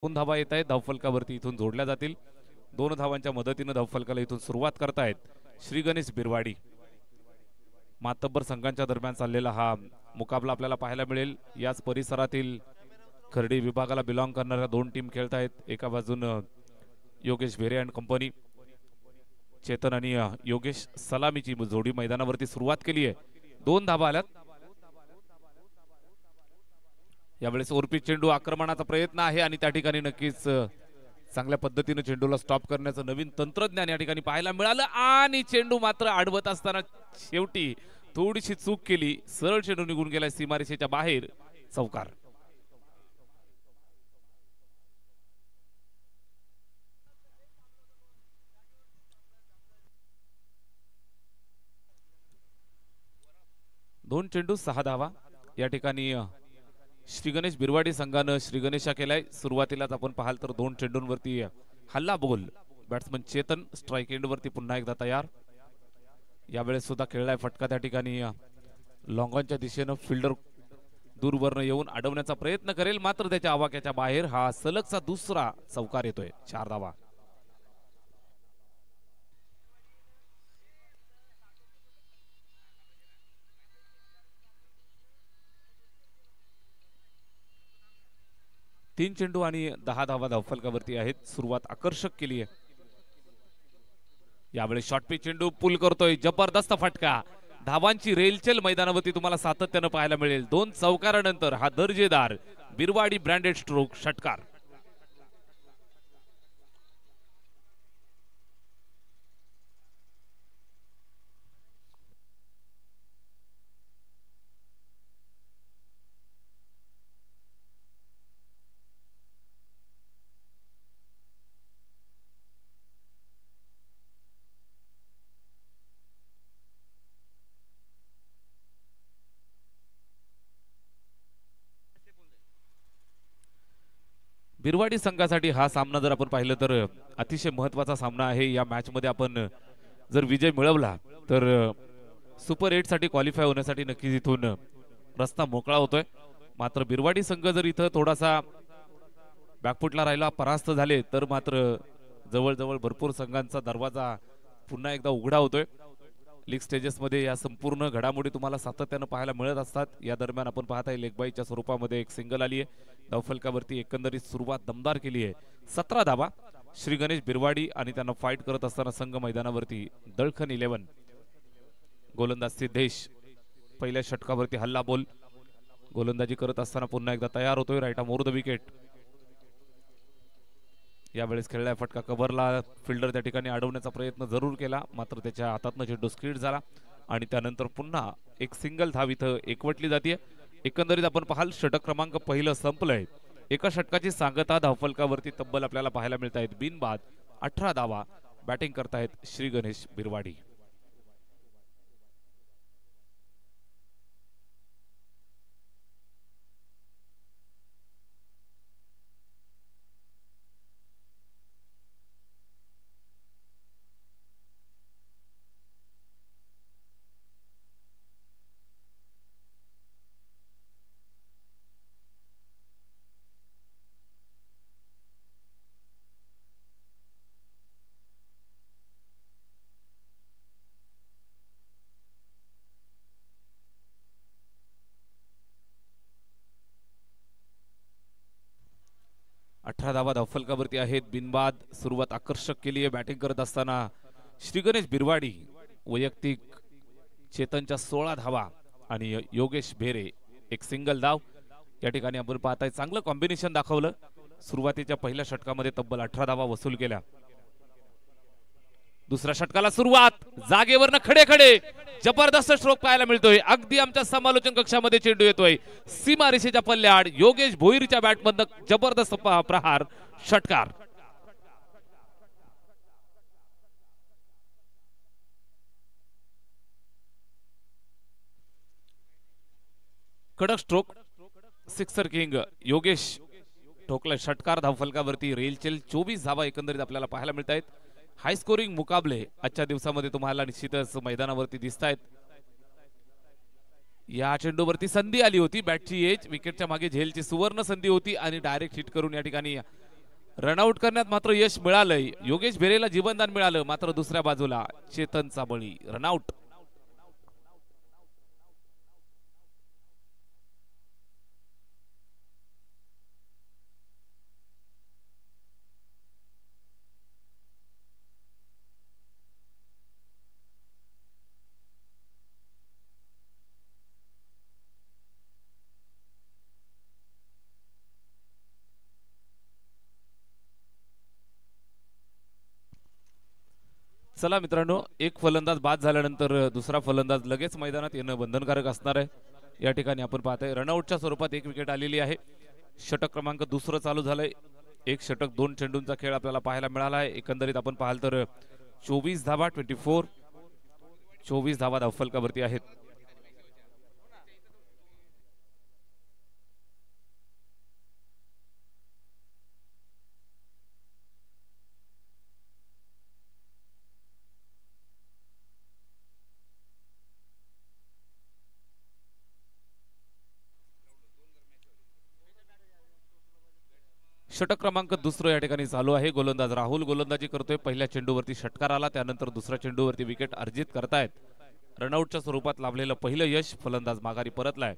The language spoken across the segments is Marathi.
दोन धावा येत आहेत धावफलकावरती, इथून जोडल्या जातील. 2 धावांच्या मदतीने धावफलकाला इथून सुरुवात करतायत श्री गणेश बिरवाडी. मातब्बर संघांच्या दरम्यान चाललेला हा मुकाबला आपल्याला पाहायला मिळेल. याच परिसरातील खर्डी विभागाला बिलॉंग करणाऱ्या 2 टीम खेळत आहेत. एका बाजूने योगेश भेरे अँड कंपनी, चेतन आणि योगेश सलामीची जोडी मैदानावरती सुरुवात केली आहे. 2 धावा आल्यात. यावेळेस ओरपीच चेंडू आक्रमणाचा प्रयत्न आहे आणि त्या ठिकाणी नक्कीच चांगल्या पद्धतीने चेंडूला स्टॉप करण्याचं नवीन तंत्रज्ञान या ठिकाणी पाहायला मिळालं आणि चेंडू मात्र आडवत असताना शेवटी थोडीशी चूक केली. सरळ चेंडू निघून गेलाय सीमारेषेच्या बाहेर. चौकार. दोन चेंडू 6 धावा. या ठिकाणी श्री गणेश बिरवाडी संघानं श्री गणेशा केलाय. सुरुवातीलाच आपण पाहाल तर 2 चेंडूंवरती हल्ला बोल. बॅट्समन चेतन स्ट्राइक एंड वरती पुन्हा एकदा तयार. यावेळेस सुद्धा खेळलाय फटका. त्या ठिकाणी लॉंगॉनच्या दिशेनं फिल्डर दूरवरनं येऊन अडवण्याचा प्रयत्न करेल, मात्र त्याच्या आवाक्याच्या बाहेर. हा सलगचा दुसरा चौकार येतोय. 4 धावा. तीन चेंडू आणि 10 धावा धावफलकावरती आहेत. सुरुवात आकर्षक केली आहे. यावेळी शॉर्ट पिच चेंडू पुल करतोय. जबरदस्त फटका. धावांची रेलचेल मैदानावरती तुम्हाला सातत्यानं पाहायला मिळेल. 2 चौकारानंतर हा दर्जेदार बिरवाडी ब्रँडेड स्ट्रोक षटकार. बिरवाडी संघासाठी हा सामना जर आपण पाहिलं तर अतिशय महत्त्वाचा सामना आहे. या मॅच मध्ये आपण जर विजय मिळवला तर सुपर 8 साठी क्वालिफाय होण्यासाठी नक्कीच इथून रस्ता मोकळा होतोय. मात्र बिरवाडी संघ जर इथं थोडासा बॅकफुटला राहिला, परास्त झाले, तर मात्र जवळजवळ भरपूर संघांचा दरवाजा पुन्हा एकदा उघडा होतोय. लीग स्टेजेस मध्ये या संपूर्ण घडामोडी तुम्हाला सातत्यानं पाहायला मिळत असतात. या दरम्यान आपण पाहताय लेगबाईच्या स्वरूपामध्ये एक सिंगल आली आहे. धावफलकावरती एकंदरीत सुरुवात दमदार केली आहे. 17 धावा. श्री गणेश बिरवाडी आणि त्यांना फाईट करत असताना संघ मैदानावरती दळखन 11. गोलंदाज सिद्धेश पहिल्या षटकावरती हल्ला बोल. गोलंदाजी करत असताना पुन्हा एकदा तयार होतोय. Right arm over the wicket. यावेळेस खेळलाय फटका कव्हरला. फिल्डर त्या ठिकाणी अडवण्याचा प्रयत्न जरूर केला, मात्र त्याच्या हातातनं चेंडू स्किड झाला आणि त्यानंतर पुन्हा एक सिंगल धाव इथं एकवटली जाते. एकंदरीत आपण पाहाल षटक क्रमांक पहिलं संपलंय. एका षटकाची सांगता धावफलकावरती तब्बल आपल्याला पाहायला मिळत आहेत. बिनबाद 18 धावा. बॅटिंग करतायत श्री गणेश बिरवाडी. अठरा धावा धावफलकावरती आहेत. बिनबाद सुरुवात आकर्षक केली आहे. बॅटिंग करत असताना श्री गणेश बिरवाडी. वैयक्तिक चेतनच्या 16 धावा आणि योगेश भेरे एक सिंगल धाव. या ठिकाणी आपण पाहताय चांगलं कॉम्बिनेशन दाखवलं. सुरुवातीच्या पहिल्या षटकामध्ये तब्बल 18 धावा वसूल केल्या. दुसऱ्या षटकाला सुरुवात. जागेवरनं खडे खडे जबरदस्त स्ट्रोक पाहायला मिळतोय. अगदी आमच्या समालोचन कक्षामध्ये चेंडू येतोय सीमारेषेच्या पल्ल्याआड. योगेश भोईरच्या बॅटमधनं जबरदस्त प्रहार. षटकार. कडक स्ट्रोक. सिक्सर किंग योगेश ठोकला. षटकार धावफलकावरती रेलचेल 24 धावा एकंदरीत आपल्याला पाहायला मिळत आहेत. हाय स्कोरिंग मुकाबले आजच्या दिवसामध्ये तुम्हाला निश्चितच मैदानावरती दिसत आहेत. या चेंडूवरती संधी आली होती. बॅटची एज विकेटच्या मागे झेलची सुवर्ण संधी होती आणि डायरेक्ट हिट करून या ठिकाणी रनआउट करण्यात मात्र यश मिळालंय. योगेश भेरेला जीवनदान मिळालं, मात्र दुसऱ्या बाजूला चेतनचा बळी रनआउट. चला मित्रांनो, एक फलंदाज बाद झाल्यानंतर दुसरा फलंदाज लगेच मैदानात येणं बंधनकारक असणार आहे. या ठिकाणी आपण पाहतोय रनआउटच्या स्वरूपात एक विकेट आलेली आहे. षटक क्रमांक दुसरं चालू झालंय. एक षटक 2 चेंडूंचा खेळ आपल्याला पाहायला मिळाला आहे. एकंदरीत आपण पाहाल तर 24 धावा 24 धावा धावफलकावरती आहेत. षटक क्रमांक दुसरं या ठिकाणी चालू आहे. गोलंदाज राहुल गोलंदाजी करतोय. पहिल्या चेंडूवरती षटकार आला, त्यानंतर दुसऱ्या चेंडूवरती विकेट अर्जित करतायत. रनआउटच्या स्वरूपात लाभलेलं पहिलं यश फलंदाज माघारी परतलाय.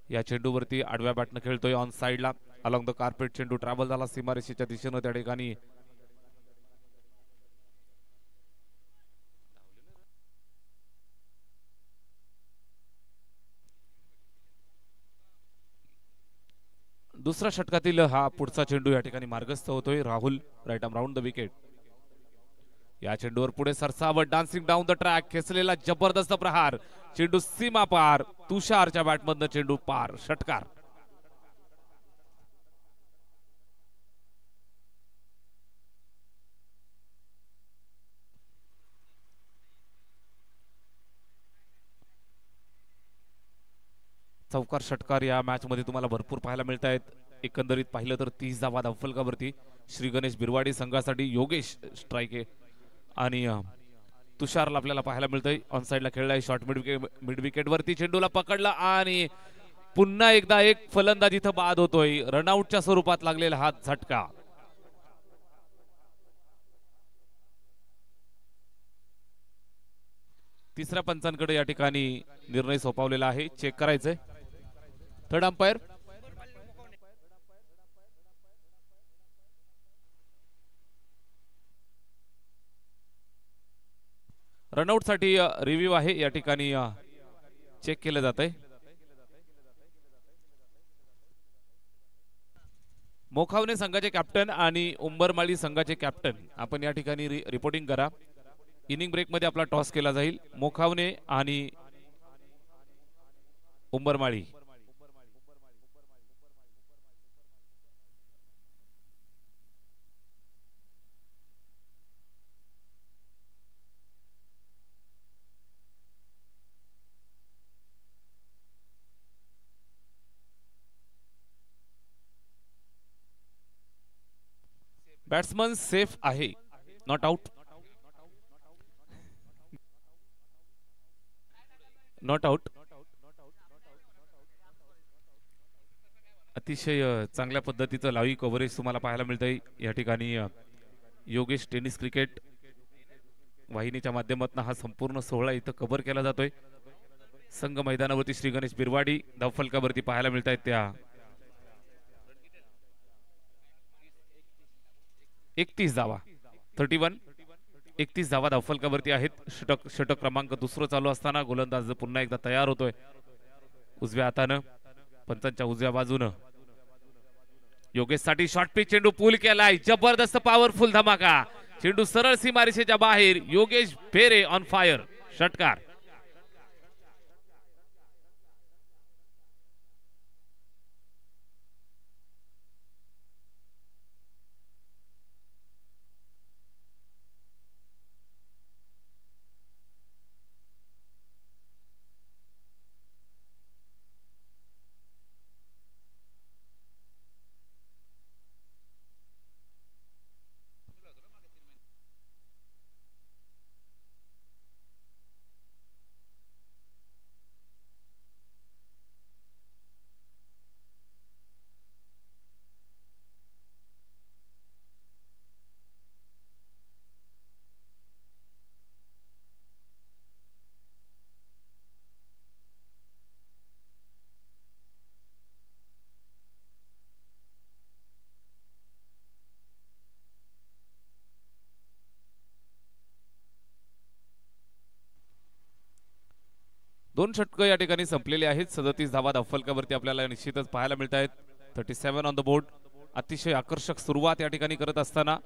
या चेंडूवरती आडव्या बॅटनं खेळतोय ऑन साइडला. अलॉंग द कार्पेट चेंडू ट्रॅव्हल झाला सीमारेषेच्या दिशेनं. त्या ठिकाणी दुसऱ्या षटकातील हा पुढचा चेंडू या ठिकाणी मार्गस्थ होतोय. Rahul right arm round the wicket. या चेंडूवर पुढे सरसावट डान्सिंग डाऊन द ट्रॅक खेचलेला जबरदस्त प्रहार. चेंडू सीमा पार. तुषारच्या बॅटमधनं चेंडू पार. षटकार. चौकार षटकार या मॅच मध्ये तुम्हाला भरपूर पाहायला मिळत आहेत. एकंदरीत पाहिलं तर 30 धावा धावफलकावरती श्री गणेश बिरवाडी संघासाठी योगेश स्ट्राईक आणि तुषारला आपल्याला पाहायला मिळतंय. ऑन साइडला खेळलाय. शॉर्ट मिड विकेट वरती चेंडूला पकडला आणि पुन्हा एकदा एक फलंदाज इथं बाद होतोय. रनआउटच्या स्वरूपात लागलेला हा झटका. तिसऱ्या पंचांकडे या ठिकाणी निर्णय सोपवलेला आहे. चेक करायचंय. थर्ड अंपायर रनआउट साठी रिव्ह्यू आहे. या ठिकाणी चेक केलं जात आहे. मोखावणे संघाचे कॅप्टन आणि उंबरमाळी संघाचे कॅप्टन आपण या ठिकाणी रिपोर्टिंग करा. इनिंग ब्रेक मध्ये आपला टॉस केला जाईल. मोखावणे आणि उंबरमाळी. बॅट्समन सेफ आहे. Not out. Not out. अतिशय चांगल्या पद्धतीचं लाईव्ह कव्हरेज तुम्हाला पाहायला मिळतंय. या ठिकाणी योगेश टेनिस क्रिकेट वाहिनीच्या माध्यमातून हा संपूर्ण सोहळा इथं कव्हर केला जातोय. संघ मैदानावरती श्री गणेश बिरवाडी धावफलकावरती पाहायला मिळत आहेत. त्या 31 धावा 31 धावा धावफलकावरती आहेत. षटक क्रमांक दुसरं चालू असताना गोलंदाज पुन्हा एकदा तयार होतोय. उजव्या हातानं पंचांच्या उजव्या बाजूनं योगेश साठी शॉर्ट पिच चेंडू पूल केलाय. जबरदस्त पॉवरफुल धमाका. चेंडू सरळ सीमारेषेच्या बाहेर. योगेश भेरे ऑन फायर. षटकार. दोन षटकं या ठिकाणी संपलेली आहेत. 37 धावा धावफलकावरती आपल्याला निश्चितच पाहायला मिळत आहेत. 37 ऑन द बोर्ड. अतिशय आकर्षक सुरुवात या ठिकाणी करत असताना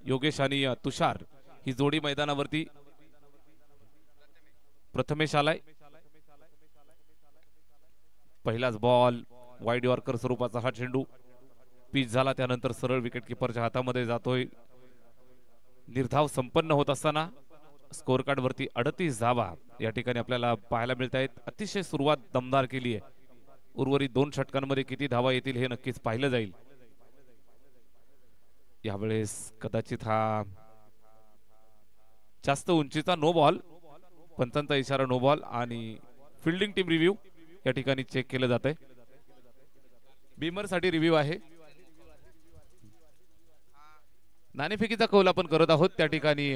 योगेश आणि तुषार ही जोडी मैदानावरती. प्रथमेश आलाय. पहिलाच बॉल वाईड यॉर्कर स्वरूपाचा हा चेंडू पिच झाला, त्यानंतर सरळ विकेट किपरच्या हातामध्ये जातोय. निर्धाव संपन्न होत असताना स्कोर कार्ड वरती 38 धावा या ठिकाणी आपल्याला पाहायला मिळत आहेत. अतिशय सुरुवात दमदार केली आहे. उर्वरित दोन षटकांमध्ये किती धावा येतील हे नक्कीच पाहिलं जाईल. यावेळेस कदाचित हा जास्त उंचीचा नो बॉल, पंचांचा इशारा नो बॉल आणि फिल्डिंग टीम रिव्ह्यू या ठिकाणी चेक केलं जात आहे. बीमर साठी रिव्ह्यू आहे. नाणेफेकीचा कौल आपण करत आहोत. त्या ठिकाणी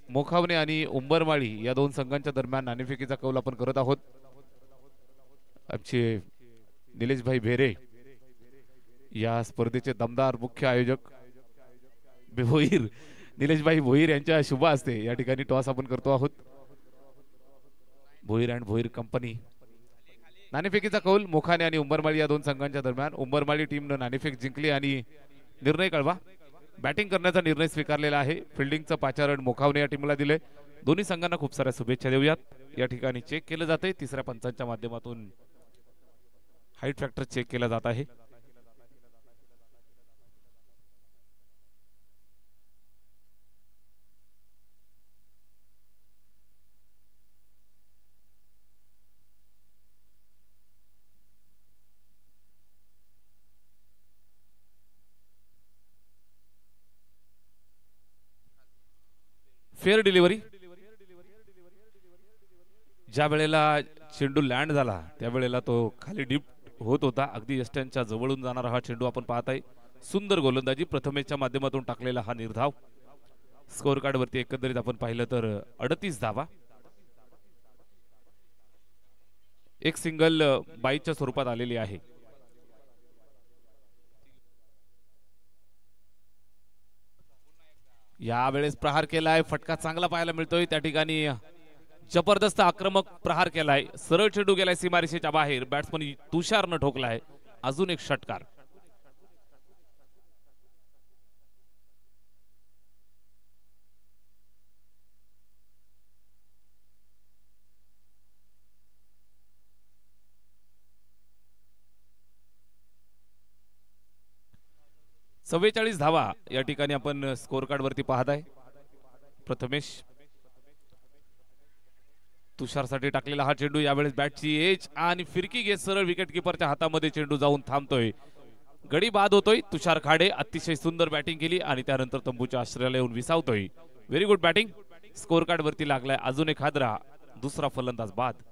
मोखावणे आणि उंबरमाळी या दोन संघांच्या दरम्यान नाणेफेकीचा कौल आपण करत आहोत. आमचे निलेशभाई भेरे या स्पर्धेचे दमदार मुख्य आयोजक भोईर निलेशभाई भोईर यांच्या शुभ हस्ते या ठिकाणी टॉस आपण करतो आहोत. Bhoir and Bhoir company. नाणेफेकीचा कौल मोखाने आणि उंबरमाळी या दोन संघांच्या दरम्यान. उंबरमाळी टीमनं नाणेफेक जिंकली आणि निर्णय कळवा. बॅटिंग करण्याचा निर्णय स्वीकारलेला आहे. फिल्डिंगचं पाचारण मोखावणे या टीमला दिले. दोन्ही संघांना खूप साऱ्या शुभेच्छा देऊयात. या ठिकाणी चेक केलं जाते. तिसऱ्या पंचांच्या माध्यमातून हाईट फॅक्टर चेक केला जात आहे. Fair delivery. ज्या वेळेला चेंडू लँड झाला त्यावेळेला तो खाली डिप होत होता. अगदी यष्ट्यांच्या जवळून जाणारा हा चेंडू आपण पाहत आहे. सुंदर गोलंदाजी प्रथमेशच्या माध्यमातून टाकलेला हा निर्धाव. स्कोर कार्ड वरती एकंदरीत आपण पाहिलं तर 38 धावा. एक सिंगल बाईच्या स्वरूपात आलेली आहे. यावेळेस प्रहार केलाय. फटका चांगला पाहायला मिळतोय. त्या ठिकाणी जबरदस्त आक्रमक प्रहार केलाय. सरळ चेंडू गेलाय सीमारेषेच्या बाहेर. बॅट्समन तुषारनं ठोकलाय. अजून एक षटकार. चव्वेचाळीस धावा या ठिकाणी आपण स्कोर कार्ड वरती पाहत आहे. प्रथमेश तुषारसाठी टाकलेला हा चेंडू. यावेळेस बॅटची एज आणि फिरकी घेत सरळ विकेट किपरच्या हातामध्ये चेंडू जाऊन थांबतोय. गडी बाद होतोय. तुषार खाडे अतिशय सुंदर बॅटिंग केली आणि त्यानंतर तंबूच्या आश्रयाला येऊन विसावतोय. Very good batting. Score card वरती लागलाय अजून एक हादरा. दुसरा फलंदाज बाद.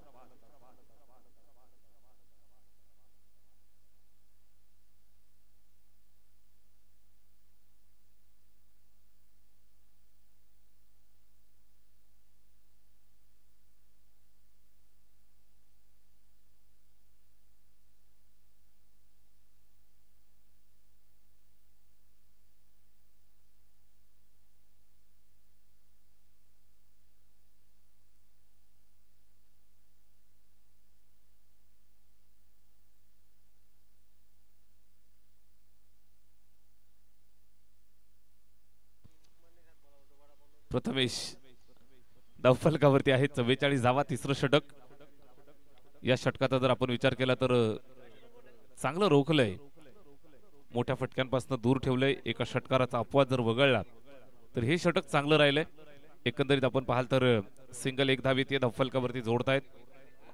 प्रथमेश धावफलकावरती आहे. 44 धावा. तिसरं षटक. या षटकाचा जर आपण विचार केला तर चांगलं रोखलंय. मोठ्या फटक्यांपासून दूर ठेवलंय. एका षटकाराचा अपवाद जर वगळला तर हे षटक चांगलं राहिलंय. एकंदरीत आपण पाहाल तर सिंगल एक धाव येते धावफलकावरती जोडतायत.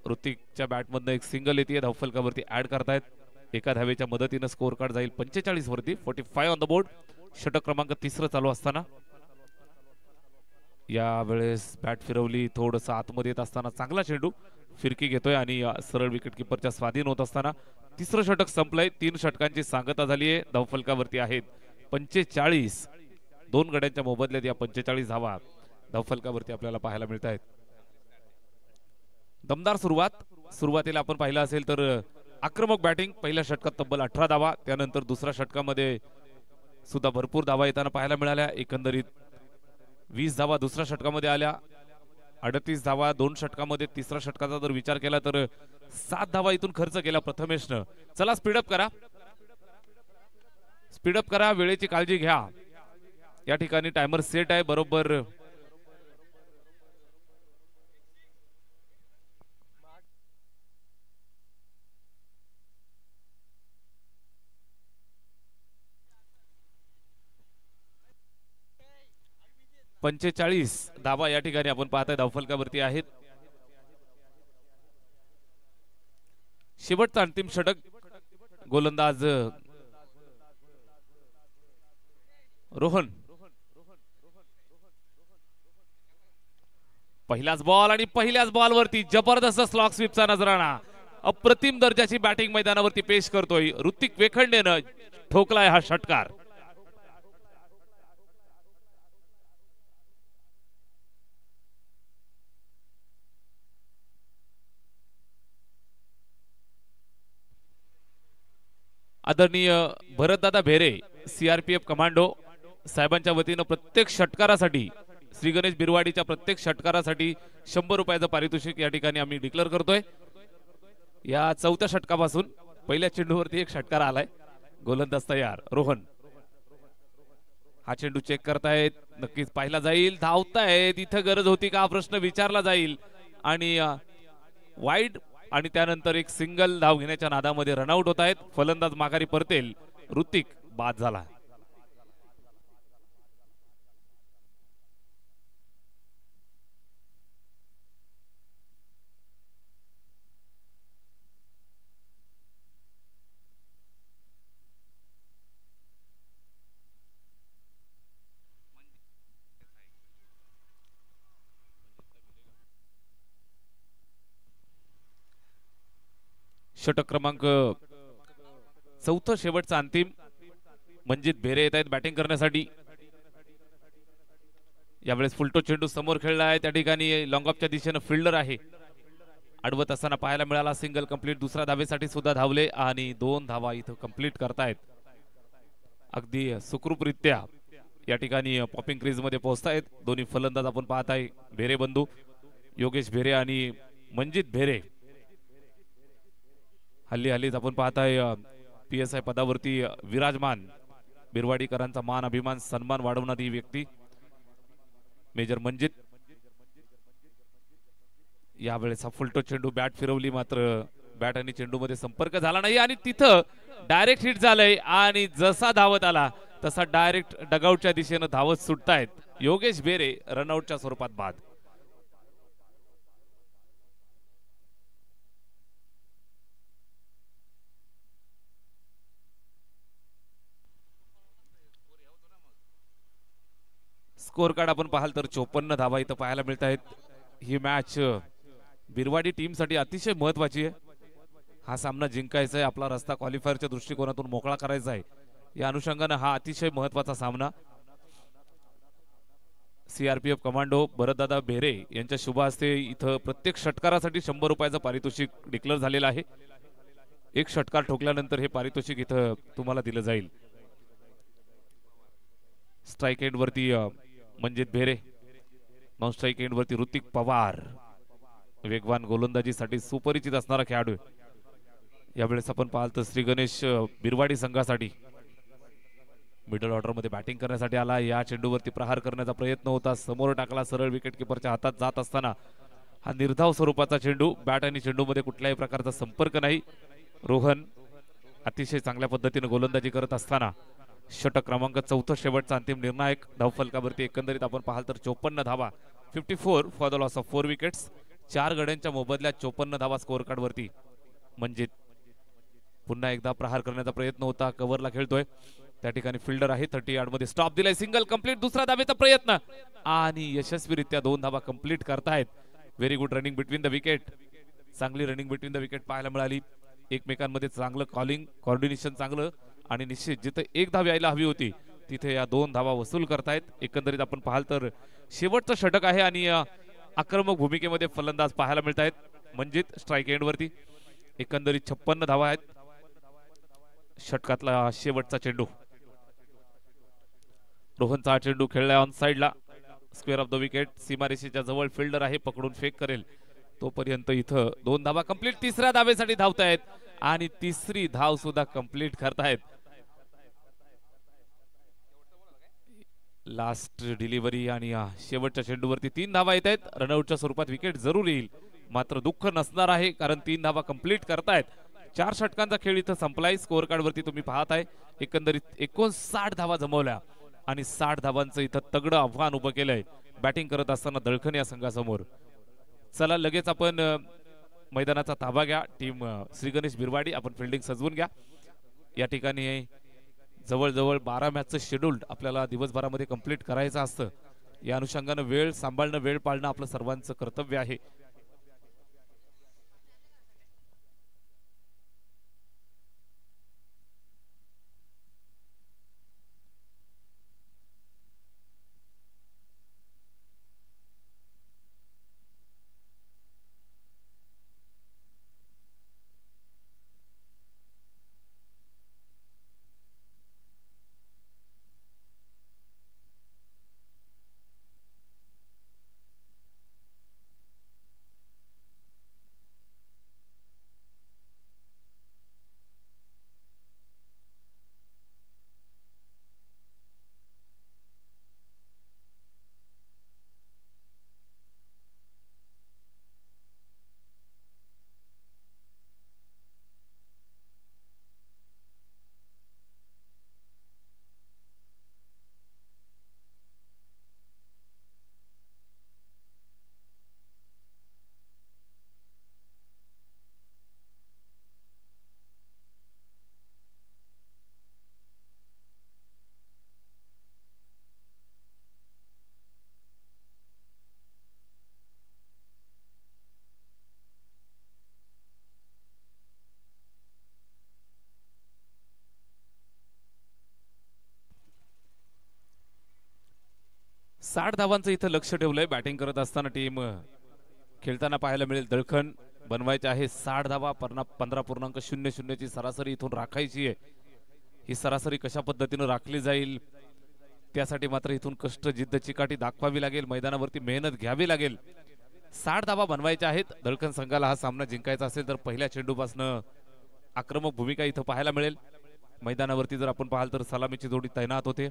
ऋतिकच्या बॅटमधनं एक सिंगल येते धावफलकावरती ऍड करतायत. एका धावेच्या मदतीनं स्कोर कार्ड जाईल 45 वरती. 45 ऑन द बोर्ड. षटक क्रमांक तिसरं चालू असताना यावेळेस बॅट फिरवली. थोडंसं आतमध्ये येत असताना चांगला चेंडू फिरकी घेतोय आणि सरळ विकेट किपरच्या स्वाधीन होत असताना तिसरं षटक संपलंय. 3 षटकांची सांगता झाली आहे. धावफलकावरती आहेत 45. 2 गड्यांच्या मोबदल्यात या 45 धावा धावफलकावरती आपल्याला पाहायला मिळत आहेत. दमदार सुरुवात. सुरुवातीला आपण पाहिलं असेल तर आक्रमक बॅटिंग. पहिल्या षटकात तब्बल 18 धावा. त्यानंतर दुसऱ्या षटकामध्ये सुद्धा भरपूर धावा येताना पाहायला मिळाल्या. एकंदरीत 20 धावा दुसऱ्या षटकामध्ये आल्या. 38 धावा 2 षटकामध्ये. तिसऱ्या षटकाचा जर विचार केला तर 7 धावा इथून खर्च केला प्रथमेशनं. चला स्पीडअप करा, स्पीडअप करा, वेळेची काळजी घ्या. या ठिकाणी टायमर सेट आहे बरोबर. पंचेचाळीस धावा या ठिकाणी आपण पाहताय धावफलकावरती आहेत. शेवटचा अंतिम षटक. गोलंदाज रोहन. पहिलाच बॉल आणि पहिल्याच बॉलवरती जबरदस्त स्लॉग स्वीपचा नजराणा. अप्रतिम दर्जाची बॅटिंग मैदानावरती पेश करतोय ऋतिक वेखंडेनं. ठोकलाय हा षटकार. आदरणीय भरतदादा भेरे सीआरपीएफ कमांडो साहेबांच्या वतीनं प्रत्येक षटकारासाठी, श्री गणेश बिरवाडीच्या प्रत्येक षटकारासाठी 100 रुपयाचं पारितोषिक या ठिकाणी आम्ही डिक्लेअर करतोय. या चौथ्या षटकापासून पहिल्या चेंडूवरती एक षटकार आलाय. गोलंदाज तयार रोहन. हा चेंडू चेक करतायत, नक्कीच पाहिला जाईल. धावतायत, इथं गरज होती का प्रश्न विचारला जाईल. आणि वाईड आणि त्यानंतर एक सिंगल धाव घेण्याच्या नादामध्ये रनआउट होत आहेत. फलंदाज माघारी परतेल. ऋतिक बाद झाला. षटक क्रमांक 4 शेवटचा अंतिम. मंजित भेरे येत आहेत बॅटिंग करण्यासाठी. यावेळेस फुलटो चेंडू समोर खेळला आहे. त्या ठिकाणी लॉंग ऑफच्या दिशेनं फिल्डर आहे. अडवत असताना पाहायला मिळाला. Single complete. दुसऱ्या धावेसाठी सुद्धा धावले आणि 2 धावा इथं कंप्लीट करतायत. अगदी सुखरूपरित्या या ठिकाणी पॉपिंग क्रीज मध्ये पोहोचतायत दोन्ही फलंदाज. आपण पाहत आहे भेरे बंधू योगेश भेरे आणि मंजित भेरे. हल्ली हल्लीच आपण पाहताय PSI पदावरती विराजमान बिरवाडीकरांचा मान अभिमान सन्मान वाढवणारी व्यक्ती मेजर मंजित. यावेळेस हा फुलटो चेंडू बॅट फिरवली, मात्र बॅट आणि चेंडू मध्ये संपर्क झाला नाही आणि तिथं डायरेक्ट हिट झालंय. आणि जसा धावत आला तसा डायरेक्ट डगआउटच्या दिशेनं धावत सुटतायत योगेश भेरे. रनआउटच्या स्वरूपात बाद. स्कोर कार्ड आपण पाहाल तर 54 धावा इथं पाहायला मिळत आहेत. ही मॅच बिरवाडी टीम साठी अतिशय महत्वाची आहे. हा सामना जिंकायचा आहे, आपला रस्ता क्वालिफायरच्या दृष्टिकोनातून मोकळा करायचा आहे. या अनुषंगाने हा अतिशय महत्वाचा सामना. सीआरपीएफ कमांडो भरतदादा भेरे यांच्या शुभ हस्ते इथं प्रत्येक षटकारासाठी 100 रुपयाचं पारितोषिक डिक्लेअर झालेलं आहे. एक षटकार ठोकल्यानंतर हे पारितोषिक इथं तुम्हाला दिलं जाईल. स्ट्राइक एंड वरती मंजित भेरे, नॉन स्ट्राइक एंड वरती ऋतिक पवार. वेगवान गोलंदाजीसाठी सुपरिचित असणारा खेळाडू. यावेळेस आपण पाहाल तर श्री गणेश बिरवाडी संघासाठी मिडल ऑर्डर मध्ये बॅटिंग करण्यासाठी आला. या चेंडूवरती प्रहार करण्याचा प्रयत्न होता, समोर टाकला सरळ विकेट किपरच्या हातात जात असताना. हा निर्धाव स्वरूपाचा चेंडू. बॅट आणि चेंडू मध्ये कुठल्याही प्रकारचा संपर्क नाही. रोहन अतिशय चांगल्या पद्धतीने गोलंदाजी करत असताना षटक क्रमांक 4 शेवटचा अंतिम निर्णायक धावफलकावरती एकंदरीत आपण पाहाल तर 54 धावा. 54 for the loss of 4 wickets. 4 गड्यांच्या मोबदल्यात 54 धावा स्कोअर कार्ड वरती. म्हणजे पुन्हा एकदा प्रहार करण्याचा प्रयत्न होता, कव्हरला खेळतोय. त्या ठिकाणी फिल्डर आहे. 30 यार्ड मध्ये स्टॉप दिलाय. Single complete. दुसरा धावेचा प्रयत्न आणि यशस्वीरित्या 2 धावा कंप्लीट करतायत. Very good running between the wicket. चांगली रनिंग बिटवीन द विकेट पाहायला मिळाली. एकमेकांमध्ये चांगलं कॉलिंग कॉर्डिनेशन चांगलं आणि निश्चित जिथे एक धाव यायला हवी होती तिथे या 2 धावा वसूल करतायत. एकंदरीत आपण पाहाल तर शेवटचं षटक आहे आणि आक्रमक भूमिकेमध्ये फलंदाज पाहायला मिळत आहेत. मंजित स्ट्राइक एंड वरती. एकंदरीत 56 धावा आहेत. षटकातला शेवटचा चेंडू. रोहनचा चेंडू खेळलाय ऑन साइडला. Square of the wicket. सीमारेषेच्या जवळ फिल्डर आहे, पकडून फेक करेल तोपर्यंत इथं 2 धावा कंप्लीट. तिसऱ्या धावेसाठी धावतायत आणि तिसरी धाव सुद्धा कंप्लीट करतायत. लास्ट डिलिव्हरी आणि शेवटच्या चेंडूवरती 3 धावा येत आहेत. रनआउटच्या स्वरूपात विकेट जरूर येईल, मात्र दुःख नसणार आहे कारण 3 धावा कंप्लीट करतायत. 4 षटकांचा खेळ इथं संपलाय. स्कोअर कार्ड वरती तुम्ही पाहत आहे एकंदरीत 59 धावा जमवल्या आणि 60 धावांचं इथं तगडं आव्हान उभं केलंय बॅटिंग करत असताना दळखन या संघासमोर. चला लगेच आपण मैदानाचा ताबा घ्या. टीम श्री गणेश बिरवाडी आपण फिल्डिंग सजवून घ्या. या ठिकाणी जवळजवळ 12 मॅचचं शेड्यूल आपल्याला दिवसभरामध्ये कंप्लीट करायचं असतं. या अनुषंगानं वेळ सांभाळणं, वेळ पाळणं आपलं सर्वांचं कर्तव्य आहे. साठ धावांचं इथं लक्ष ठेवलंय बॅटिंग करत असताना टीम खेळताना पाहायला मिळेल. दळखन बनवायचे आहे 60 धावा. 15.00 ची सरासरी इथून राखायची आहे. ही सरासरी कशा पद्धतीने राखली जाईल त्यासाठी मात्र इथून कष्ट, जिद्द, चिकाटी दाखवावी लागेल. मैदानावरती मेहनत घ्यावी लागेल. 60 धावा बनवायच्या आहेत. दळखन संघाला हा सामना जिंकायचा असेल तर पहिल्या चेंडूपासून आक्रमक भूमिका इथं पाहायला मिळेल. मैदानावरती जर आपण पाहाल तर सलामीची जोडी तैनात होते.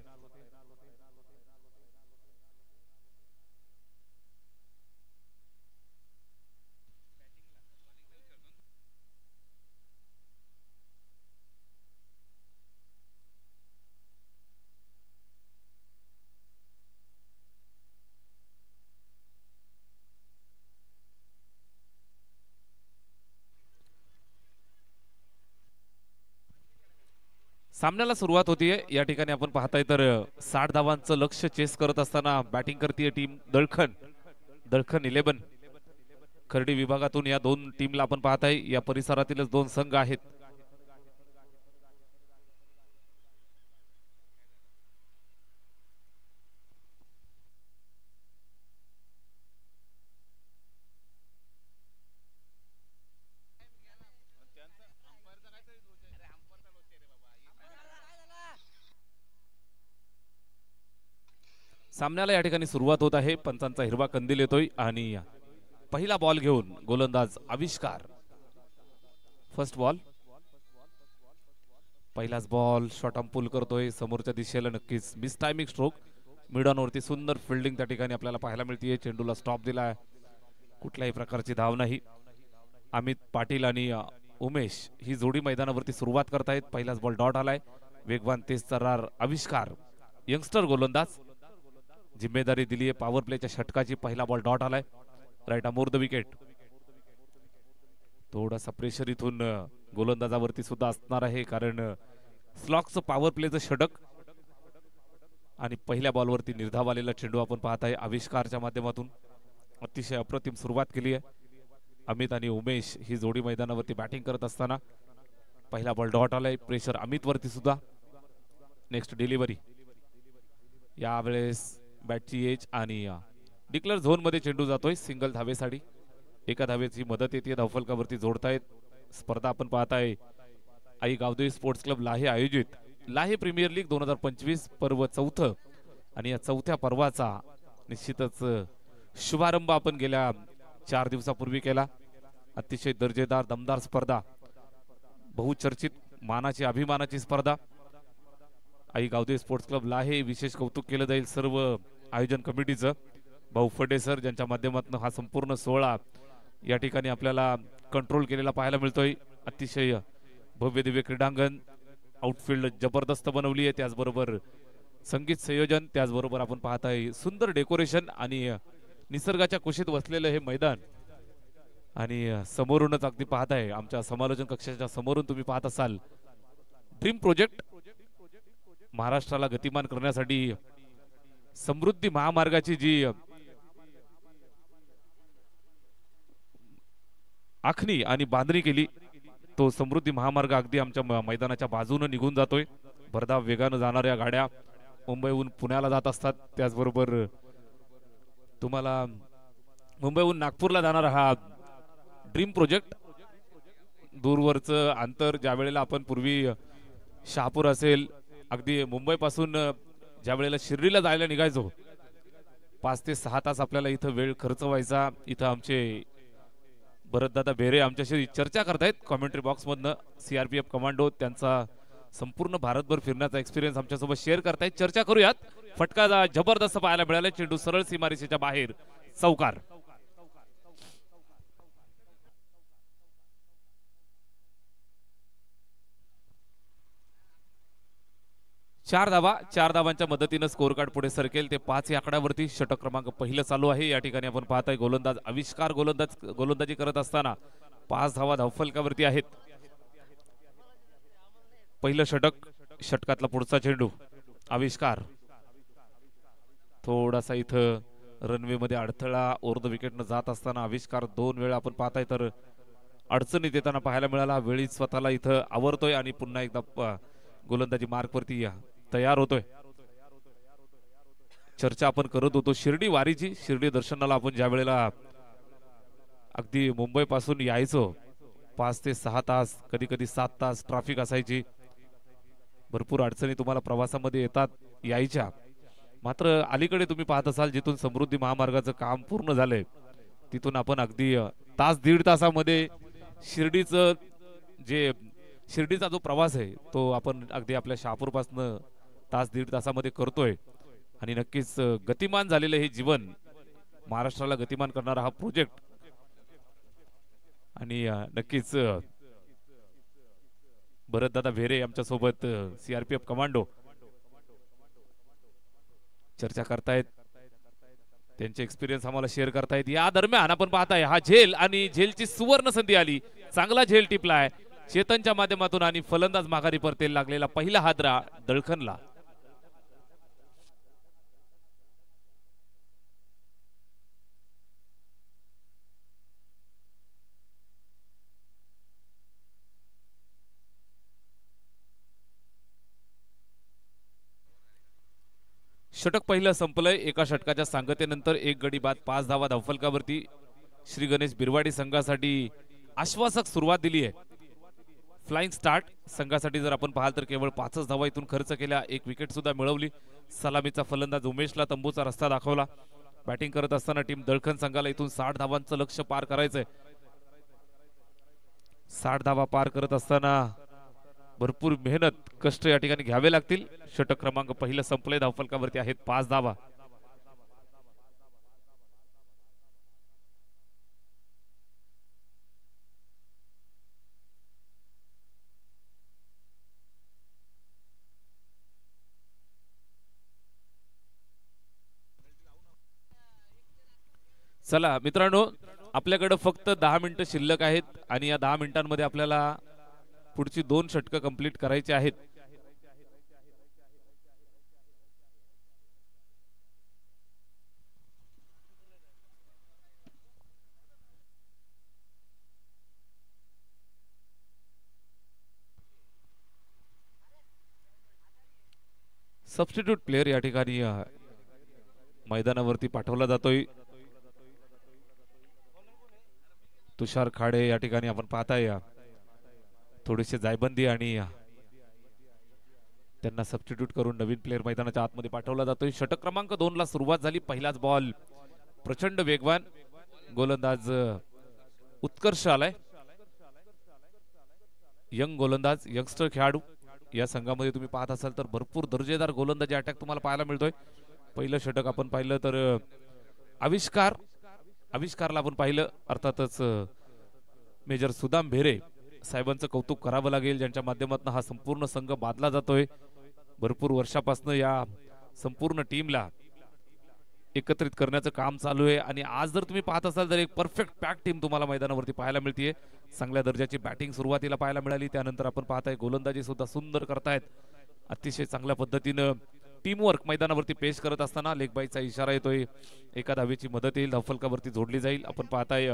सामन्याला सुरुवात होतीये. या ठिकाणी आपण पाहताय तर 60 धावांचं लक्ष चेस करत असताना बॅटिंग करतीये टीम दळखन. दळखन 11 खर्डी विभागातून या दोन टीमला आपण पाहताय. या परिसरातीलच दोन संघ आहेत. सामन्याला या ठिकाणी सुरुवात होत आहे. पंचांचा हिरवा कंदील येतोय आणि पहिला बॉल घेऊन गोलंदाज आविष्कार. फर्स्ट बॉल, पहिलाच बॉल शॉर्ट आर्म पुल करतोय समोरच्या दिशेला. नक्कीच miss timing stroke. Mid on वरती सुंदर फिल्डिंग त्या ठिकाणी आपल्याला पाहायला मिळते. चेंडूला स्टॉप दिलाय, कुठल्याही प्रकारची धाव नाही. अमित पाटील आणि उमेश ही जोडी मैदानावरती सुरुवात करतायत. पहिलाच बॉल डॉट आलाय. वेगवान तेज तर्रार आविष्कार यंगस्टर गोलंदाज. जिम्मेदारी दिली आहे पॉवर प्लेच्या षटकाची. पहिला बॉल डॉट आलाय. Right arm over the wicket. थोडासा प्रेशर इथून गोलंदाजावरती सुद्धा असणार आहे कारण स्लॉकचं पॉवर प्लेचं षटक आणि पहिल्या बॉलवरती निर्धाव आलेला चेंडू आपण पाहताय आविष्कारच्या माध्यमातून. अतिशय अप्रतिम सुरुवात केली आहे. अमित आणि उमेश ही जोडी मैदानावरती बॅटिंग करत असताना पहिला बॉल डॉट आलाय. प्रेशर अमित वरती सुद्धा. Next delivery. यावेळेस बॅटची एज आणि डिक्लेअर झोन मध्ये चेंडू जातोय सिंगल धावेसाठी. एका धावेची मदत येते. धावफलकावरती जोडतायत. स्पर्धा आपण पाहताय आई गावदेवी स्पोर्ट्स क्लब लाहे आयोजित लाहे प्रीमियर लीग 2025 पर्व चौथं आणि या चौथ्या पर्वाचा निश्चितच शुभारंभ आपण गेल्या 4 दिवसापूर्वी केला. अतिशय दर्जेदार दमदार स्पर्धा, बहुचर्चित मानाची अभिमानाची स्पर्धा. आई गावदेवी स्पोर्ट्स क्लबला हे विशेष कौतुक केलं जाईल सर्व आयोजन कमिटीचं. भाऊ फडे सर ज्यांच्या माध्यमातून हा संपूर्ण सोहळा या ठिकाणी आपल्याला कंट्रोल केलेला पाहायला मिळतोय. अतिशय भव्य दिव्य क्रीडांगण, आउटफील्ड जबरदस्त बनवली आहे, त्याचबरोबर संगीत संयोजन, त्याचबरोबर आपण पाहताय सुंदर डेकोरेशन आणि निसर्गाच्या कुशीत वसलेलं हे मैदान. आणि समोरूनच अगदी पाहताय आमच्या समालोचन कक्षाच्या समोरून तुम्ही पाहत असाल ड्रीम प्रोजेक्ट, महाराष्ट्राला गतिमान करण्यासाठी समृद्धी महामार्गाची जी आखणी आणि बांधणी केली, तो समृद्धी महामार्ग अगदी आमच्या मैदानाच्या बाजूने निघून जातोय. भरधाव वेगानं जाणाऱ्या गाड्या मुंबईहून पुण्याला जात असतात, त्याचबरोबर तुम्हाला मुंबईहून नागपूरला जाणारा हा ड्रीम प्रोजेक्ट, दूरवरचं अंतर ज्या वेळेला आपण पूर्वी शहापूर असेल, अगदी मुंबईपासून ज्या वेळेला शिर्डीला जायला निघायचो 5 ते 6 तास आपल्याला इथं वेळ खर्च व्हायचा. इथं आमचे भरतदादा बेरे आमच्याशी चर्चा करतायत कॉमेंट्री बॉक्स मधनं. सीआरपीएफ कमांडो त्यांचा संपूर्ण भारतभर फिरण्याचा एक्सपिरियन्स आमच्यासोबत शेअर करतायत. चर्चा करूयात. फटका जबरदस्त पाहायला मिळाला, चेंडू सरळ सीमारेषेच्या बाहेर, चौकार. चार धावांच्या मदतीने स्कोर कार्ड पुढे सरकेल ते 5 या आकड्यावरती. षटक क्रमांक पहिलं चालू आहे. या ठिकाणी आपण पाहताय गोलंदाज आविष्कार गोलंदाजी करत असताना 5 धावा धावफलकावरती आहेत. पहिलं षटक, षटकातला पुढचा चेंडू, आविष्कार थोडासा इथं रनवे मध्ये अडथळा, ओव्हर द विकेटनं जात असताना आविष्कार 2 वेळा आपण पाहताय तर अडचणीत येताना पाहायला मिळाला. वेळी स्वतःला इथं आवरतोय आणि पुन्हा एकदा गोलंदाजी मार्कवरती तयार होतोय. चर्चा आपण करत होतो शिर्डी वारीची. शिर्डी दर्शनाला आपण ज्या वेळेला अगदी मुंबई पासून यायचो 5 ते 6 तास, कधी कधी 7 तास ट्रॅफिक असायची. भरपूर अडचणी तुम्हाला प्रवासामध्ये येतात यायच्या. मात्र अलीकडे तुम्ही पाहत असाल जिथून समृद्धी महामार्गाचं काम पूर्ण झालंय तिथून आपण अगदी तास दीड तासामध्ये शिर्डीचा जो प्रवास आहे तो आपण अगदी आपल्या शहापूर पासून तास दीड तासामध्ये करतोय. आणि नक्कीच गतिमान झालेलं हे जीवन, महाराष्ट्राला गतिमान करणारा हा प्रोजेक्ट, आणि नक्कीच भरतदादा भेरे आमच्या सोबत सीआरपीएफ कमांडो चर्चा करतायत, त्यांचे एक्सपिरियन्स आम्हाला शेअर करतायत. या दरम्यान आपण पाहताय हा झेल, आणि झेलची सुवर्ण संधी आली. चांगला झेल टिपलाय चेतनच्या माध्यमातून आणि फलंदाज माघारी परतेल लागलेला पहिला हादरा दळखनला. षटक पहिलं संपलंय. एका षटकाच्या सांगतेनंतर 1 गडी बाद 5 धावा धावफलकावरती. श्री गणेश बिरवाडी संघासाठी आश्वासक सुरुवात दिली आहे. फ्लाइंग स्टार्ट संघासाठी जर आपण पाहाल तर केवळ 5च धावा इथून खर्च केल्या, 1 विकेट सुद्धा मिळवली. सलामीचा फलंदाज उमेशला तंबूचा रस्ता दाखवला. बॅटिंग करत असताना टीम दळखन संघाला इथून 60 धावांचं लक्ष्य पार करायचंय. 60 धावा पार करत असताना भरपूर मेहनत कष्ट या ठिकाणी घ्यावे लागतील. षटक क्रमांक पहिलं संपलंय. धावफलकावरती आहेत 5 धावा. चला मित्रांनो, आपल्याकडे फक्त 10 मिनिटं शिल्लक आहेत आणि या 10 मिनिटांमध्ये आपल्याला पुढची 2 षटकं कंप्लीट करायची आहेत. सबस्टिट्यूट प्लेयर या ठिकाणी मैदानावरती पाठवला जातोय. तुषार खाडे या ठिकाणी आपण पाहताय थोडीशी जायबंदी आणि त्यांना सबस्टिट्यूट करून नवीन प्लेअर मैदानाच्या आतमध्ये पाठवला जातोय. षटक क्रमांक 2 ला सुरुवात झाली. पहिलाच बॉल प्रचंड वेगवान गोलंदाज उत्कर्ष आलाय. यंग गोलंदाज यंगस्टर खेळाडू या संघामध्ये तुम्ही पाहत असाल तर भरपूर दर्जेदार गोलंदाजी अटॅक तुम्हाला पाहायला मिळतोय. पहिलं षटक आपण पाहिलं तर आविष्कारला आपण पाहिलं. अर्थातच मेजर सुदाम भेरे साहेबांचं कौतुक करावं लागेल, ज्यांच्या माध्यमातून हा संपूर्ण संघ बांधला जातोय. भरपूर वर्षापासून या संपूर्ण टीमला एकत्रित करण्याचं काम चालू आहे आणि आज जर तुम्ही पाहत असाल तर एक परफेक्ट पॅक टीम तुम्हाला मैदानावरती पाहायला मिळते. चांगल्या दर्जाची बॅटिंग सुरुवातीला पाहायला मिळाली, त्यानंतर आपण पाहताय गोलंदाजी सुद्धा सुंदर करतायत. अतिशय चांगल्या पद्धतीनं टीमवर्क मैदानावरती पेश करत असताना लेग बाईचा इशारा येतोय. एका धावेची मदत येईल, धावफलकावरती जोडली जाईल. आपण पाहताय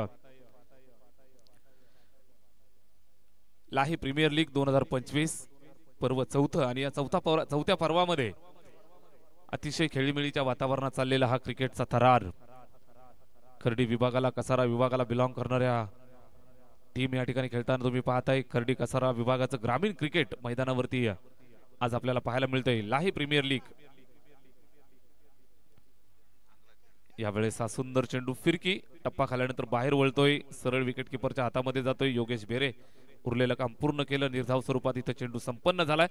लाही प्रीमियर लीग 2025 पर्व चौथं आणि या चौथ्या पर्वामध्ये अतिशय खेळीमेळीच्या वातावरणात चाललेला हा क्रिकेटचा थरार. खर्डी विभागाला कसारा विभागाला बिलॉंग करणाऱ्या टीम या ठिकाणी खेळताना तुम्ही पाहताय. खर्डी कसारा विभागाचं ग्रामीण क्रिकेट मैदानावरती आज आपल्याला पाहायला मिळतंय. लाही प्रीमियर लीग यावेळेस हा सुंदर चेंडू फिरकी टप्पा खाल्यानंतर बाहेर वळतोय. सरळ विकेट किपरच्या हातामध्ये जातोय. योगेश बेरे उरलेलं काम पूर्ण केलं. निर्धाव स्वरूपात इथं चेंडू संपन्न झालाय.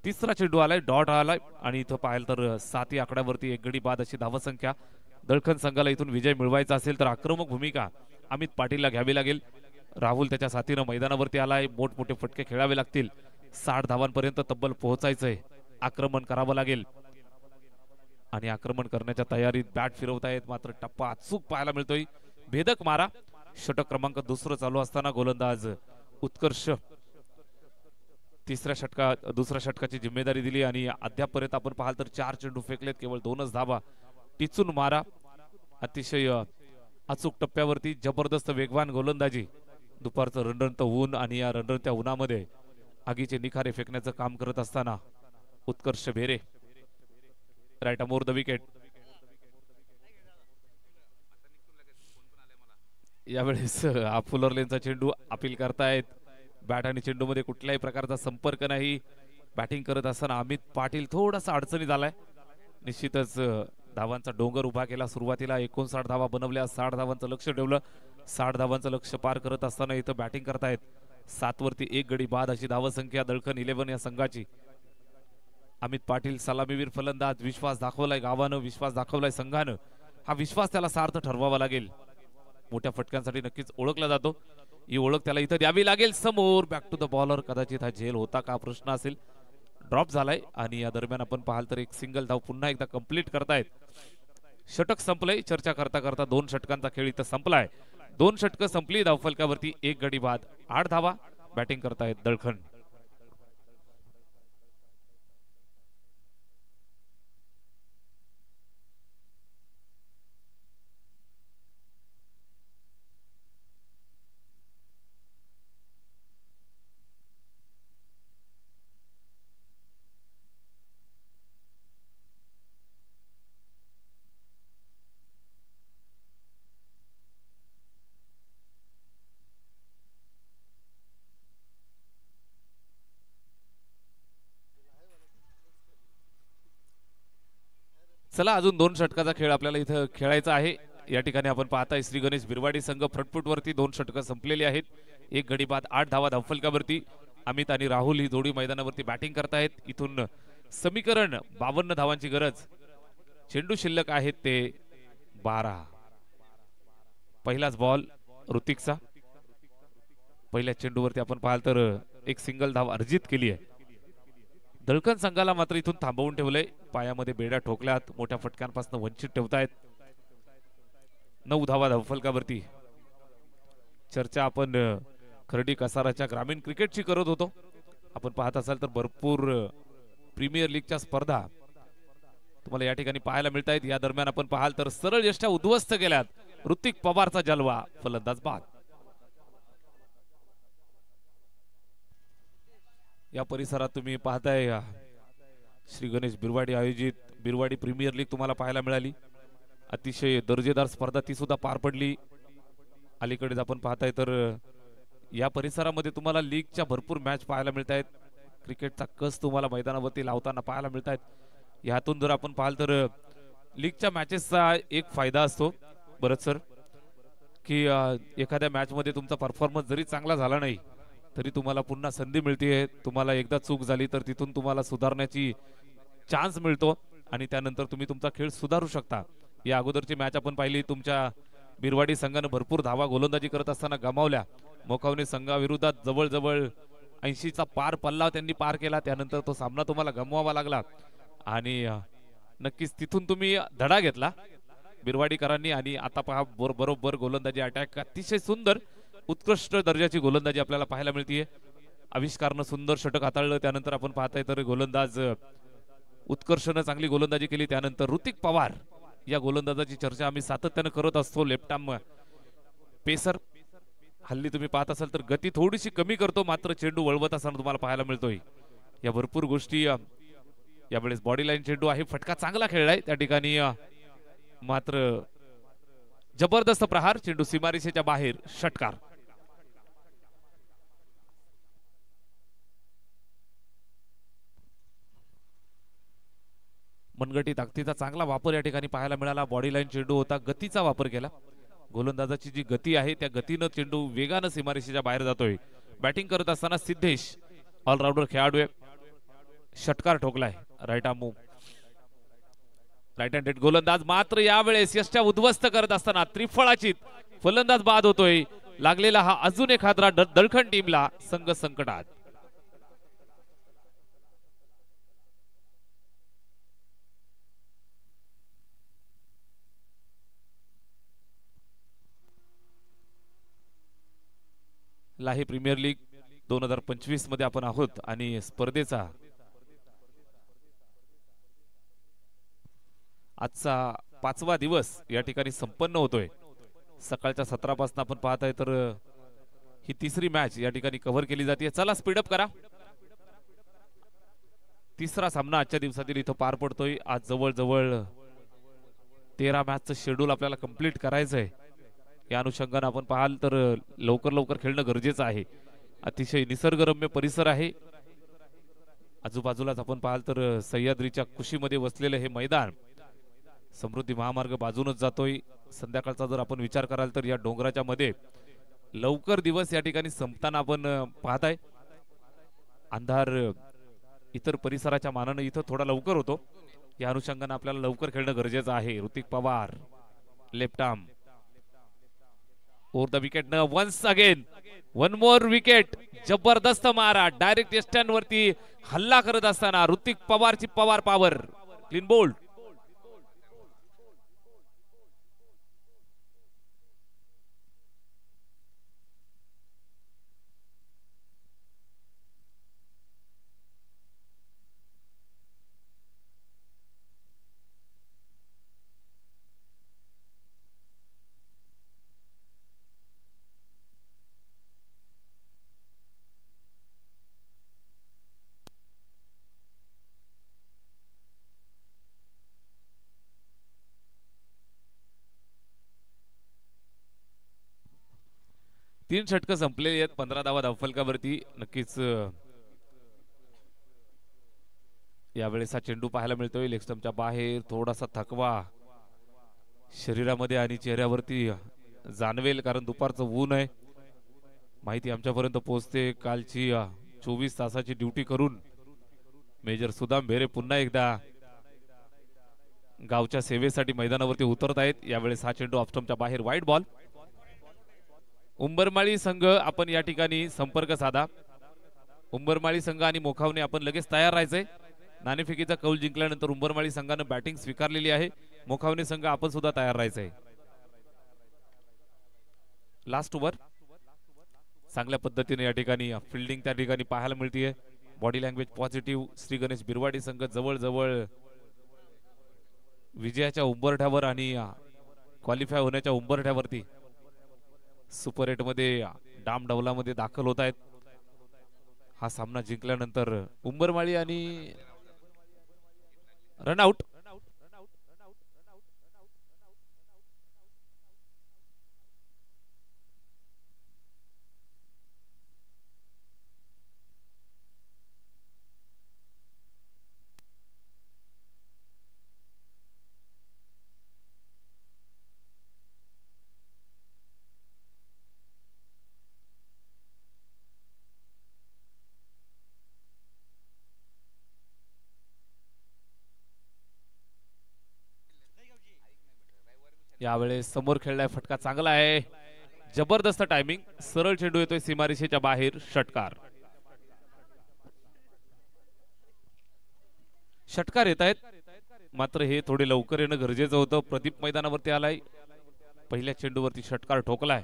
तिसरा चेंडू आलाय, डॉट आलाय आणि इथं पाहिलं तर 7 या आकड्यावरती एक गडी बाद अशी धावसंख्या. दळखन संघाला इथून विजय मिळवायचा असेल तर आक्रमक भूमिका अमित पाटीलला घ्यावी लागेल. राहुल त्याच्या साथीनं मैदानावरती आलाय. मोठमोठे फटके खेळावे लागतील. 60 धावांपर्यंत तब्बल पोहोचायचंय. आक्रमण करावं लागेल आणि आक्रमण करण्याच्या तयारीत बॅट फिरवतायत. मात्र टप्पा अचूक पाहायला मिळतोय. भेदक मारा. षटक क्रमांक 2 चालू असताना गोलंदाज उत्कर्ष दुसऱ्या षटकाची जिम्मेदारी दिली आणि अद्यापपर्यंत आपण पाहाल तर 4 चेंडू फेकलेत, केवळ 2च धावा. टिचून मारा. अतिशय अचूक टप्प्यावरती जबरदस्त वेगवान गोलंदाजी. दुपारचं रणरणत ऊन आणि या रणरणत्या उन्हामध्ये आगीचे निखारे फेकण्याचं काम करत असताना उत्कर्ष भेरे राईट अमोर द विकेट. यावेळेस फुलर लेनचा चेंडू अपील करतायत. बॅट आणि चेंडू मध्ये कुठल्याही प्रकारचा संपर्क नाही. बॅटिंग करत असताना अमित पाटील थोडासा अडचणीत आलाय. निश्चितच धावांचा डोंगर उभा केला. सुरुवातीला 59 धावा बनवल्या. 60 धावांचं लक्ष ठेवलं. 60 धावांचं लक्ष पार करत असताना इथं बॅटिंग करतायत. 7 वरती 1 गडी बाद अशी धावसंख्या दळखन 11 या संघाची. अमित पाटील सलामीवीर फलंदाज. विश्वास दाखवलाय गावानं, विश्वास दाखवलाय संघानं. हा विश्वास त्याला सार्थ ठरवावा लागेल. मोठ्या फटक्यांसाठी नक्कीच ओळखला जातो. ही ओळख त्याला इथं द्यावी लागेल. समोर बॅक टू द बॉलर. कदाचित हा झेल होता का प्रश्न असेल. ड्रॉप झालाय आणि या दरम्यान आपण पाहाल तर एक सिंगल धाव पुन्हा एकदा कंप्लीट करतायत. षटक संपलंय. चर्चा करता करता 2 षटकांचा खेळ इथं संपलाय. 2 षटकं संपली. धावफलकावरती 1 गडी बाद, 8 धावा. बॅटिंग करतायत दळखन. चला अजून 2 षटकाचा खेळ आपल्याला इथं खेळायचा आहे. या ठिकाणी आपण पाहताय श्री गणेश बिरवाडी संघ फ्रंटफूट वरती 2 षटकं संपलेली आहेत. 1 गडी बाद, 8 धावा धावफलकावरती. अमित आणि राहुल ही जोडी मैदानावरती बॅटिंग करतायत. इथून समीकरण 52 धावांची गरज. चेंडू शिल्लक आहेत ते 12. पहिलाच बॉल ऋतिकचा. पहिल्या चेंडूवरती आपण पाहाल तर एक सिंगल धाव अर्जित केली आहे. दळखन संघाला मात्र इथून थांबवून ठेवलंय. पायामध्ये बेड्या ठोकल्यात. मोठ्या फटक्यांपासून वंचित ठेवतायत. 9 धावा धावफलकावरती. चर्चा आपण खर्डी कसाराच्या ग्रामीण क्रिकेटची करत होतो. आपण पाहत असाल तर भरपूर प्रीमियर लीगच्या स्पर्धा तुम्हाला या ठिकाणी पाहायला मिळत आहेत. या दरम्यान आपण पाहाल तर सरळ यष्ट्या उद्ध्वस्त केल्यात. ऋतिक पवारचा जलवा. फलंदाज बाद. या परिसरात तुम्ही पाहताय श्री गणेश बिरवाडी आयोजित बिरवाडी प्रीमियर लीग तुम्हाला पाहायला मिळाली. अतिशय दर्जेदार स्पर्धा ती सुद्धा पार पडली. अलीकडेच आपण पाहताय तर या परिसरामध्ये तुम्हाला लीगच्या भरपूर मॅच पाहायला मिळत आहेत. क्रिकेटचा कस तुम्हाला मैदानावरती लावताना पाहायला मिळत आहेत. यातून जर आपण पाहाल तर लीगच्या मॅचेसचा एक फायदा असतो बरंच सर, की एखाद्या मॅच मध्ये तुमचा परफॉर्मन्स जरी चांगला झाला नाही तरी तुम्हाला पुन्हा संधी मिळते. तुम्हाला एकदा चूक झाली तर तिथून तुम्हाला सुधारण्याची चान्स मिळतो आणि त्यानंतर तुम्ही तुमचा खेळ सुधारू शकता. या अगोदरची मॅच आपण पाहिली, तुमच्या बिरवाडी संघाने भरपूर धावा गोलंदाजी करत असताना गमावल्या. मोखावणे संघाविरोधात जवळजवळ 80चा पार पल्ला त्यांनी पार केला. त्यानंतर तो सामना तुम्हाला गमवावा लागला आणि नक्कीच तिथून तुम्ही धडा घेतला बिरवाडीकरांनी. आणि आता पहा बरोबर गोलंदाजी अटॅक, अतिशय सुंदर उत्कृष्ट दर्जाची गोलंदाजी आपल्याला पाहायला मिळते. आविष्कारनं सुंदर षटक हाताळलं. त्यानंतर आपण पाहताय तर गोलंदाज उत्कर्षनं चांगली गोलंदाजी केली. त्यानंतर ऋतिक पवार या गोलंदाजाची चर्चा आम्ही सातत्याने करत असतो. लेफ्ट आर्म पेसर, हल्ली तुम्ही पाहत असाल तर गती थोडीशी कमी करतो, मात्र चेंडू वळवत असताना तुम्हाला पाहायला मिळतोय. या भरपूर गोष्टी यावेळेस बॉडी लाईन चेंडू आहे, फटका चांगला खेळलाय त्या ठिकाणी, मात्र जबरदस्त प्रहार, चेंडू सीमारेषेच्या बाहेर, षटकार. मनगटी ताकदीचा चांगला वापर या ठिकाणी पाहायला मिळाला. बॉडी लाईन चेंडू होता, गतीचा वापर केला. गोलंदाजाची जी गती आहे त्या गतीनं चेंडू वेगानं सीमारेषेच्या बाहेर जातोय. बॅटिंग करत असताना सिद्धेश ऑलराऊंडर खेळाडू, षटकार ठोकलाय. Right arm move, right handed गोलंदाज, मात्र यावेळेस यष्ट्या उद्ध्वस्त करत असताना त्रिफळाची फलंदाज बाद होतोय. लागलेला हा अजून एक हादरा दळखंड टीमला संघ संकटात. लाही प्रीमियर लीग 2025 मध्ये आपण आहोत आणि स्पर्धेचा आजचा 5वा दिवस या ठिकाणी संपन्न होतोय. सकाळच्या 17 पासून आपण पाहताय तर ही तिसरी मॅच या ठिकाणी कव्हर केली जाते. चला स्पीडअप करा. तिसरा सामना आजच्या दिवसातील इथं पार पडतोय. आज जवळजवळ 13 मॅचचं शेड्यूल आपल्याला कंप्लीट करायचं आहे. या अनुषंगाने आपण पाहाल तर लवकर खेळणं गरजेचं आहे. अतिशय निसर्गरम्य परिसर आहे. आजूबाजूलाच आपण पाहाल तर सह्याद्रीच्या कुशीमध्ये वसलेलं हे मैदान, समृद्धी महामार्ग बाजूनच जातोय. संध्याकाळचा जर आपण विचार कराल तर या डोंगराच्या मध्ये लवकर दिवस या ठिकाणी संपताना आपण पाहताय. अंधार इतर परिसराच्या मानाने इथं थोडा लवकर होतो. या अनुषंगाने आपल्याला लवकर खेळणं गरजेचं आहे. Hrithik Pawar left arm over the wicket, once again one more wicket. जबरदस्त मारा, डायरेक्ट यष्ट्यां वरती हल्ला करत असताना ऋतिक पवारची पवार पॉवर, क्लीन बोल्ड. तीन षटक संपलेली आहेत, 15 धावा धावफलकावरती. नक्कीच यावेळेस हा चेंडू पाहायला मिळतोय लेग स्टंपच्या बाहेर. थोडासा थकवा शरीरामध्ये आणि चेहऱ्यावरती जाणवेल, कारण दुपारचं ऊन आहे. माहिती आमच्यापर्यंत पोहोचते. कालची 24 तासाची ड्युटी करून मेजर सुदाम भेरे पुन्हा एकदा गावच्या सेवेसाठी मैदानावरती उतरत आहेत. यावेळेस हा चेंडू ऑफ स्टंपच्या बाहेर, वाईड बॉल. उंबरमाळी संघ आपण या ठिकाणी संपर्क साधा. उंबरमाळी संघ आणि मोखावणे आपण लगेच तयार राहायचंय. नाणेफेकीचा कौल जिंकल्यानंतर उंबरमाळी संघाने बॅटिंग स्वीकारलेली आहे. मोखावणे संघ आपण सुद्धा तयार राहायचंय. लास्ट ओव्हर चांगल्या पद्धतीने या ठिकाणी फिल्डिंग त्या ठिकाणी पाहायला मिळते. Body language positive. Shri Ganesh Birwadi संघ जवळजवळ विजयाच्या उंबरठ्यावर आणि क्वालिफाय होण्याच्या उंबरठ्यावरती सुपर 8 मध्ये डामडौलामध्ये दाखल होत आहेत. हा सामना जिंकल्यानंतर उंबरमाळी आणि रनआउट. यावेळेस समोर खेळलाय फटका चांगला आहे, जबरदस्त टायमिंग, सरळ चेंडू येतोय सीमारेषेच्या बाहेर, षटकार. षटकार येत आहेत, मात्र हे थोडे लवकर येणं गरजेचं होतं. प्रदीप मैदानावरती आलाय, पहिल्या चेंडूवरती षटकार ठोकलाय.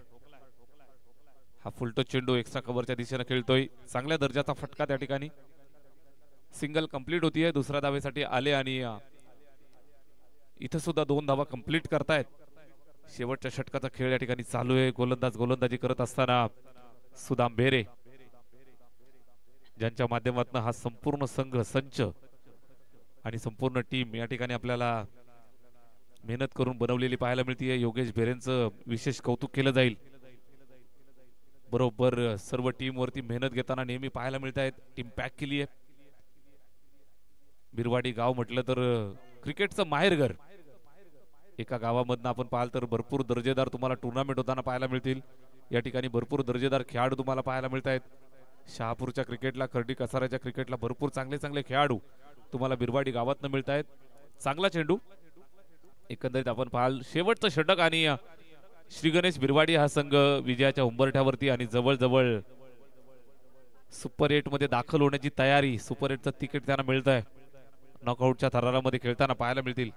हा फुलटो चेंडू एक्स्ट्रा कव्हरच्या दिशेने खेळतोय, चांगल्या दर्जाचा फटका त्या ठिकाणी. सिंगल कंप्लीट होतीये, दुसऱ्या धावेसाठी आले आणि इथं सुद्धा 2 धावा कंप्लीट करतायत. शेवटच्या षटकाचा खेळ या ठिकाणी चालू आहे. गोलंदाज गोलंदाजी करत असताना सुदाम बेरे, ज्यांच्या माध्यमातून हा संपूर्ण संघ, संच आणि संपूर्ण टीम या ठिकाणी आपल्याला मेहनत करून बनवलेली पाहायला मिळते. योगेश बेरेंचं विशेष कौतुक केलं जाईल. बरोबर सर्व टीम वरती मेहनत घेताना नेहमी पाहायला मिळत आहेत. टीम पॅक केली आहे. बिरवाडी गाव म्हटलं तर क्रिकेटचं माहेरघर. एका गावामधनं आपण पाहाल तर भरपूर दर्जेदार तुम्हाला टुर्नामेंट होताना पाहायला मिळतील. या ठिकाणी भरपूर दर्जेदार खेळाडू तुम्हाला पाहायला मिळत आहेत. शहापूरच्या क्रिकेटला, खर्डी कसाराच्या क्रिकेटला भरपूर चांगले चांगले खेळाडू तुम्हाला बिरवाडी गावातनं मिळत आहेत. चांगला चेंडू, एकंदरीत आपण पाहाल शेवटचं षटक आणि श्री गणेश बिरवाडी हा संघ विजयाच्या उंबरठ्यावरती आणि जवळजवळ सुपर 8 मध्ये दाखल होण्याची तयारी. सुपर 8चं तिकीट त्यांना मिळत आहे. नॉकआउटच्या थरारामध्ये खेळताना पाहायला मिळतील.